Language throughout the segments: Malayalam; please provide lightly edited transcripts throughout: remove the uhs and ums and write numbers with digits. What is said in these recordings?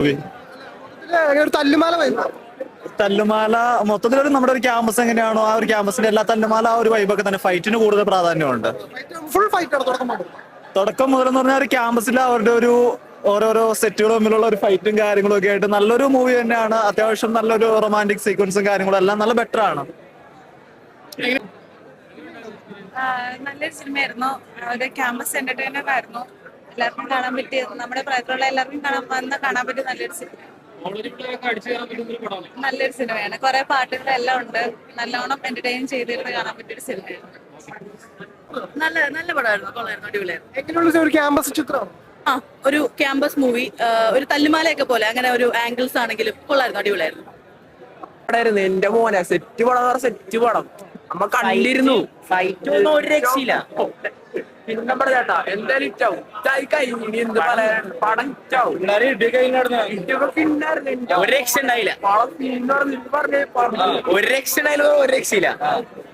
ഒരു തല്ലുമാല വൈബ്. തല്ലുമാല മൊത്തത്തിലൊരു നമ്മുടെ ഒരു ക്യാമ്പസ് എങ്ങനെയാണോ ആ ഒരു ക്യാമ്പസിന്റെ എല്ലാ തല്ലുമാല ആ ഒരു വൈബൊക്കെ തന്നെ ഫൈറ്റിന് കൂടുതൽ പ്രാധാന്യമുണ്ട്. ഫുൾ ഫൈറ്റ് ആണ് തുടക്കം മുതൽ. തുടക്കം മുതൽ എന്ന് പറഞ്ഞാൽ ഒരു ക്യാമ്പസിൽ അവരുടെ ഒരു ഓരോരോ സെറ്റുകൾ തമ്മിലുള്ള ഒരു ഫൈറ്റും കാര്യങ്ങളും ഒക്കെ ആയിട്ട് നല്ലൊരു മൂവി തന്നെയാണ്. അത്യാവശ്യം നല്ലൊരു റൊമാൻറ്റിക് സീക്വൻസും കാര്യങ്ങളും എല്ലാം നല്ല ബെറ്റർ ആണ്. നല്ലൊരു സിനിമയായിരുന്നു. ഒരു ക്യാമ്പസ് എന്റർടൈനർ ആയിരുന്നു. എല്ലാവർക്കും കാണാൻ പറ്റിയ, നമ്മുടെ പ്രായത്തിലുള്ള എല്ലാവർക്കും കാണാൻ പറ്റിയ നല്ലൊരു സിനിമ. നല്ലൊരു സിനിമയാണ്. കുറെ പാട്ടുകളെല്ലാം ഉണ്ട്. നല്ലോണം എന്റർടൈൻ ചെയ്തിരുന്ന് കാണാൻ പറ്റിയൊരു സിനിമയാണ്. നല്ല നല്ല പടമായിരുന്നു. കൊള്ളായിരുന്നു. അടിപൊളിയായിരുന്നു. എങ്ങനെയുള്ള ഒരു ക്യാമ്പസ് ചിത്രം? ഒരു ക്യാമ്പസ് മൂവി, ഒരു തല്ലുമാലയൊക്കെ പോലെ അങ്ങനെ ഒരു ആംഗിൾസ് ആണെങ്കിലും കൊള്ളായിരുന്നു. അടിപൊളിയായിരുന്നു. എന്റെ മോനെ സെറ്റ് പടം, സെറ്റ് പടം നമ്മ കണ്ടിരുന്നു. ഫൈറ്റ് ഒന്നും ഒരു രക്ഷയില്ല. പിന്നെ ചേട്ടാ എന്തായാലും ഇറ്റാവും. എന്ത് പറയാൻ പടം ഇറ്റാവും. ഒരു രക്ഷ ഉണ്ടായില്ല. ഒരു രക്ഷ ഉണ്ടായില്ല. ഒരു രക്ഷയില്ല.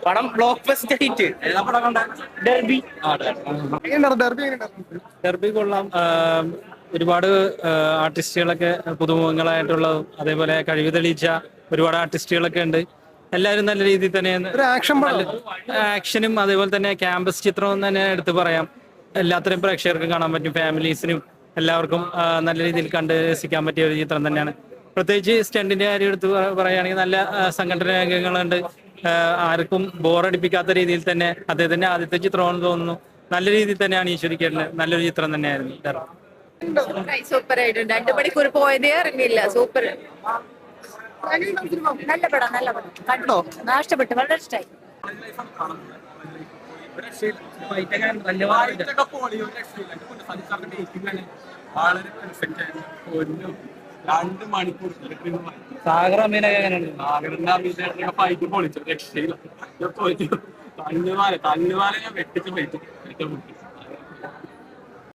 പടം block buster hit. Derby. Derby കൊള്ളാം. ഒരുപാട് ആർട്ടിസ്റ്റുകളൊക്കെ പുതുമുഖങ്ങളായിട്ടുള്ളതും അതേപോലെ കഴിവ് തെളിയിച്ച ഒരുപാട് ആർട്ടിസ്റ്റുകളൊക്കെ ഉണ്ട്. എല്ലാവരും നല്ല രീതിയിൽ തന്നെ ആക്ഷനും അതേപോലെ തന്നെ ക്യാമ്പസ് ചിത്രവും തന്നെ എടുത്തു പറയാം. എല്ലാത്തരം പ്രേക്ഷകർക്കും കാണാൻ പറ്റും. ഫാമിലീസിനും എല്ലാവർക്കും നല്ല രീതിയിൽ കണ്ട് രസിക്കാൻ പറ്റിയ ഒരു ചിത്രം തന്നെയാണ്. പ്രത്യേകിച്ച് സ്റ്റണ്ടിന്റെ കാര്യം എടുത്ത് പറയുകയാണെങ്കിൽ നല്ല സംഘടന അംഗങ്ങളുണ്ട്. ആർക്കും ബോറടിപ്പിക്കാത്ത രീതിയിൽ തന്നെ അദ്ദേഹത്തിന്റെ ആദ്യത്തെ ചിത്രമാണെന്ന് തോന്നുന്നു. നല്ല രീതിയിൽ തന്നെയാണ് ഈശ്വരിക്കേണ്ടത്. നല്ലൊരു ചിത്രം തന്നെയായിരുന്നു. സൂപ്പർ ആയിട്ടുണ്ട്. 2 മണിക്കൂർ പോയതേ അറിഞ്ഞില്ല. സൂപ്പർ. നല്ല പടം. നല്ല പടം. കണ്ടോ? നഷ്ടപ്പെട്ടു. വളരെ ഇഷ്ടമായി. തല്ലുമാല ഞാൻ വെട്ടിച്ച് പോയിട്ട്